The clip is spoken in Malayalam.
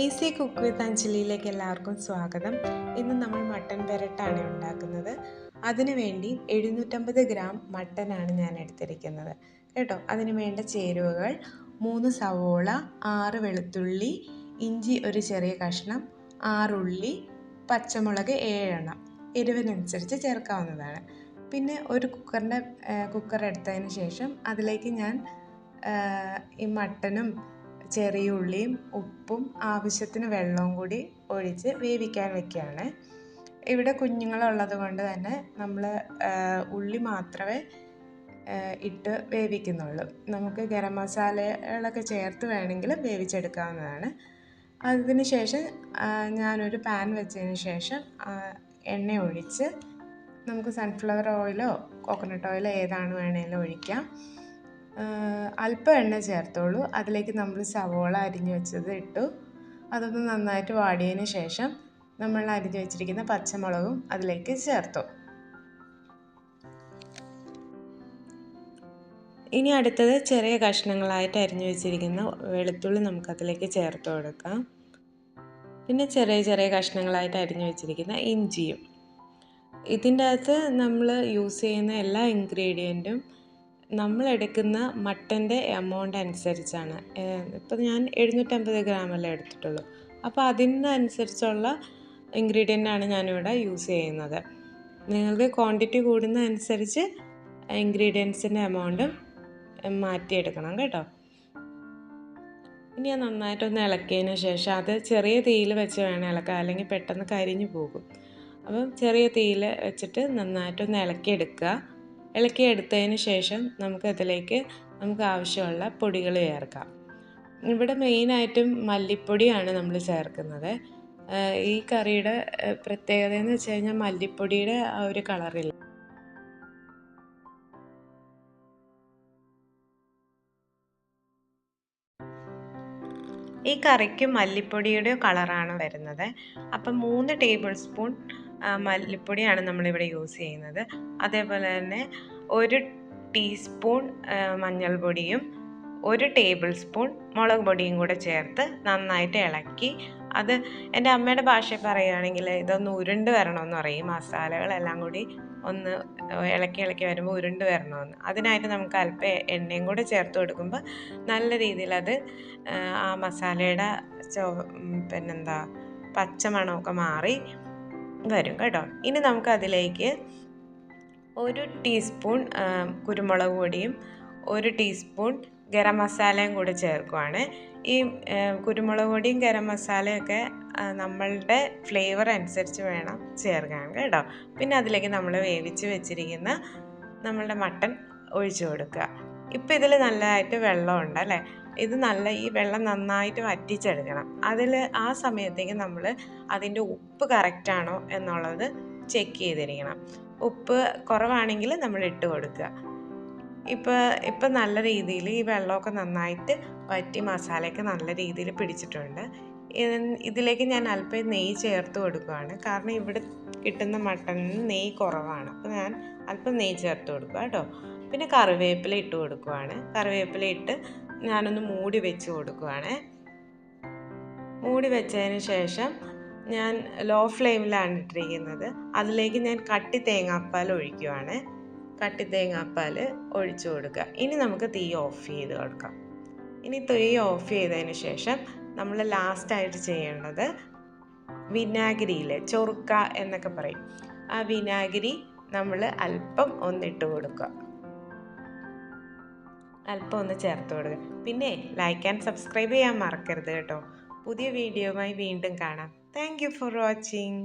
ഈസി കുക്ക് വിത്ത് അഞ്ജലിയിലേക്ക് എല്ലാവർക്കും സ്വാഗതം. ഇന്ന് നമ്മൾ മട്ടൻ പെരട്ടാണ് ഉണ്ടാക്കുന്നത്. അതിനു വേണ്ടി 750 ഗ്രാം മട്ടനാണ് ഞാൻ എടുത്തിരിക്കുന്നത് കേട്ടോ. അതിന് വേണ്ട ചേരുവകൾ 3 സവോള, 6 വെളുത്തുള്ളി, ഇഞ്ചി ഒരു ചെറിയ കഷ്ണം, 6 ഉള്ളി, പച്ചമുളക് 7 എണ്ണം. എരിവിനനുസരിച്ച് ചേർക്കാവുന്നതാണ്. പിന്നെ ഒരു കുക്കർ എടുത്തതിന് ശേഷം അതിലേക്ക് ഞാൻ ഈ മട്ടനും ചെറിയ ഉള്ളിയും ഉപ്പും ആവശ്യത്തിന് വെള്ളവും കൂടി ഒഴിച്ച് വേവിക്കാൻ വെക്കുകയാണ്. ഇവിടെ കുഞ്ഞുങ്ങളുള്ളത് കൊണ്ട് തന്നെ നമ്മൾ ഉള്ളി മാത്രമേ ഇട്ട് വേവിക്കുന്നുള്ളൂ. നമുക്ക് ഗരം മസാലകളൊക്കെ ചേർത്ത് വേണമെങ്കിൽ വേവിച്ചെടുക്കാവുന്നതാണ്. അതിന് ശേഷം ഞാനൊരു പാൻ വെച്ചതിന് ശേഷം എണ്ണ ഒഴിച്ച് നമുക്ക് സൺഫ്ലവർ ഓയിലോ കോക്കനട്ട് ഓയിലോ ഏതാണ് വേണമെങ്കിലും ഒഴിക്കാം. അല്പം എണ്ണ ചേർത്തോളൂ. അതിലേക്ക് നമ്മൾ സവോള അരിഞ്ഞു വെച്ചത് ഇട്ടു. അതൊന്ന് നന്നായിട്ട് വാടിയതിന് ശേഷം നമ്മൾ അരിഞ്ഞു വെച്ചിരിക്കുന്ന പച്ചമുളകും അതിലേക്ക് ചേർത്തു. ഇനി അടുത്തത് ചെറിയ കഷ്ണങ്ങളായിട്ട് അരിഞ്ഞു വെച്ചിരിക്കുന്ന വെളുത്തുള്ളി നമുക്കതിലേക്ക് ചേർത്ത് കൊടുക്കാം. പിന്നെ ചെറിയ ചെറിയ കഷ്ണങ്ങളായിട്ട് അരിഞ്ഞു വെച്ചിരിക്കുന്ന ഇഞ്ചിയും. ഇതിൻ്റെ അകത്ത് നമ്മൾ യൂസ് ചെയ്യുന്ന എല്ലാ ഇൻഗ്രീഡിയൻറ്റും നമ്മൾ എടുക്കുന്ന മട്ടൻ്റെ എമൗണ്ട് അനുസരിച്ചാണ്. ഇപ്പം ഞാൻ 750 ഗ്രാമല്ലേ എടുത്തിട്ടുള്ളൂ. അപ്പോൾ അതിനനുസരിച്ചുള്ള ഇൻഗ്രീഡിയൻ്റാണ് ഞാനിവിടെ യൂസ് ചെയ്യുന്നത്. നിങ്ങൾക്ക് ക്വാണ്ടിറ്റി കൂടുന്നതനുസരിച്ച് ഇൻഗ്രീഡിയൻസിൻ്റെ എമൗണ്ടും മാറ്റിയെടുക്കണം കേട്ടോ. ഇനി നന്നായിട്ടൊന്ന് ഇളക്കിയതിന് ശേഷം അത് ചെറിയ തീയിൽ വെച്ച് വേണം ഇളക്കാൻ, അല്ലെങ്കിൽ പെട്ടെന്ന് കരിഞ്ഞു പോകും. അപ്പം ചെറിയ തീയിൽ വെച്ചിട്ട് നന്നായിട്ടൊന്ന് ഇളക്കിയെടുക്കുക. ഇളക്കിയെടുത്തതിന് ശേഷം നമുക്ക് ആവശ്യമുള്ള പൊടികൾ ചേർക്കാം. ഇവിടെ മെയിനായിട്ടും മല്ലിപ്പൊടിയാണ് നമ്മൾ ചേർക്കുന്നത്. ഈ കറിയുടെ പ്രത്യേകത എന്ന് വെച്ച് കഴിഞ്ഞാൽ മല്ലിപ്പൊടിയുടെ ആ ഒരു കളറില്ല. ഈ കറിക്ക് മല്ലിപ്പൊടിയുടെ കളറാണ് വരുന്നത്. അപ്പം 3 ടേബിൾ സ്പൂൺ മല്ലിപ്പൊടിയാണ് നമ്മളിവിടെ യൂസ് ചെയ്യുന്നത്. അതേപോലെ തന്നെ 1 ടീസ്പൂൺ മഞ്ഞൾപ്പൊടിയും 1 ടേബിൾ സ്പൂൺ മുളക് പൊടിയും കൂടെ ചേർത്ത് നന്നായിട്ട് ഇളക്കി, അത് എൻ്റെ അമ്മയുടെ ഭാഷയിൽ പറയുകയാണെങ്കിൽ ഇതൊന്ന് ഉരുണ്ട് വരണമെന്ന് പറയും. മസാലകളെല്ലാം കൂടി ഒന്ന് ഇളക്കി വരുമ്പോൾ ഉരുണ്ട് വരണമെന്ന്. അതിനായിട്ട് നമുക്ക് അല്പം എണ്ണയും കൂടെ ചേർത്ത് കൊടുക്കുമ്പോൾ നല്ല രീതിയിൽ അത് ആ മസാലയുടെ പച്ചമണമൊക്കെ മാറി വരും കേട്ടോ. ഇനി നമുക്കതിലേക്ക് 1 ടീസ്പൂൺ കുരുമുളക് പൊടിയും 1 ടീസ്പൂൺ ഗരം മസാലയും കൂടി ചേർക്കുവാണ്. ഈ കുരുമുളക് പൊടിയും ഗരം മസാലയൊക്കെ നമ്മളുടെ ഫ്ലേവർ അനുസരിച്ച് വേണം ചേർക്കാൻ കേട്ടോ. പിന്നെ അതിലേക്ക് നമ്മൾ വേവിച്ച് വെച്ചിരിക്കുന്ന നമ്മളുടെ മട്ടൻ ഒഴിച്ചു കൊടുക്കുക. ഇപ്പം ഇതിൽ നല്ലതായിട്ട് വെള്ളമുണ്ട് അല്ലേ. ഈ വെള്ളം നന്നായിട്ട് വറ്റിച്ചെടുക്കണം. ആ സമയത്തേക്ക് നമ്മൾ അതിൻ്റെ ഉപ്പ് കറക്റ്റാണോ എന്നുള്ളത് ചെക്ക് ചെയ്തിരിക്കണം. ഉപ്പ് കുറവാണെങ്കിൽ നമ്മൾ ഇട്ട് കൊടുക്കുക. ഇപ്പം നല്ല രീതിയിൽ ഈ വെള്ളമൊക്കെ നന്നായിട്ട് വറ്റി മസാലയൊക്കെ നല്ല രീതിയിൽ പിടിച്ചിട്ടുണ്ട്. ഇതിലേക്ക് ഞാൻ അല്പം നെയ്യ് ചേർത്ത് കൊടുക്കുകയാണ്. കാരണം ഇവിടെ കിട്ടുന്ന മട്ടണിന് നെയ്യ് കുറവാണ്. അപ്പോൾ ഞാൻ അല്പം നെയ്യ് ചേർത്ത് കൊടുക്കുക കേട്ടോ. പിന്നെ കറിവേപ്പില ഇട്ട് കൊടുക്കുകയാണ്. കറിവേപ്പില ഇട്ട് ഞാനൊന്ന് മൂടി വെച്ച് കൊടുക്കുകയാണ്. മൂടി വെച്ചതിന് ശേഷം ഞാൻ ലോ ഫ്ലെയിമിലാണ് ഇട്ടിരിക്കുന്നത്. അതിലേക്ക് ഞാൻ കട്ടി തേങ്ങാപ്പാൽ ഒഴിക്കുകയാണ്. കട്ടി തേങ്ങാപ്പാൽ ഒഴിച്ചു കൊടുക്കുക. ഇനി നമുക്ക് തീ ഓഫ് ചെയ്ത് കൊടുക്കാം. ഇനി തീ ഓഫ് ചെയ്തതിന് ശേഷം നമ്മൾ ലാസ്റ്റായിട്ട് ചെയ്യേണ്ടത് വിനാഗിരിയിലെ ചൊറുക്ക എന്നൊക്കെ പറയും. ആ വിനാഗിരി നമ്മൾ അല്പം ഒന്നിട്ട് കൊടുക്കുക, അല്പം ഒന്ന് ചേർത്ത് കൊടുക്കുക. പിന്നെ ലൈക്ക് ആൻഡ് സബ്സ്ക്രൈബ് ചെയ്യാൻ മറക്കരുത് കേട്ടോ. പുതിയ വീഡിയോയുമായി വീണ്ടും കാണാം. Thank you for watching.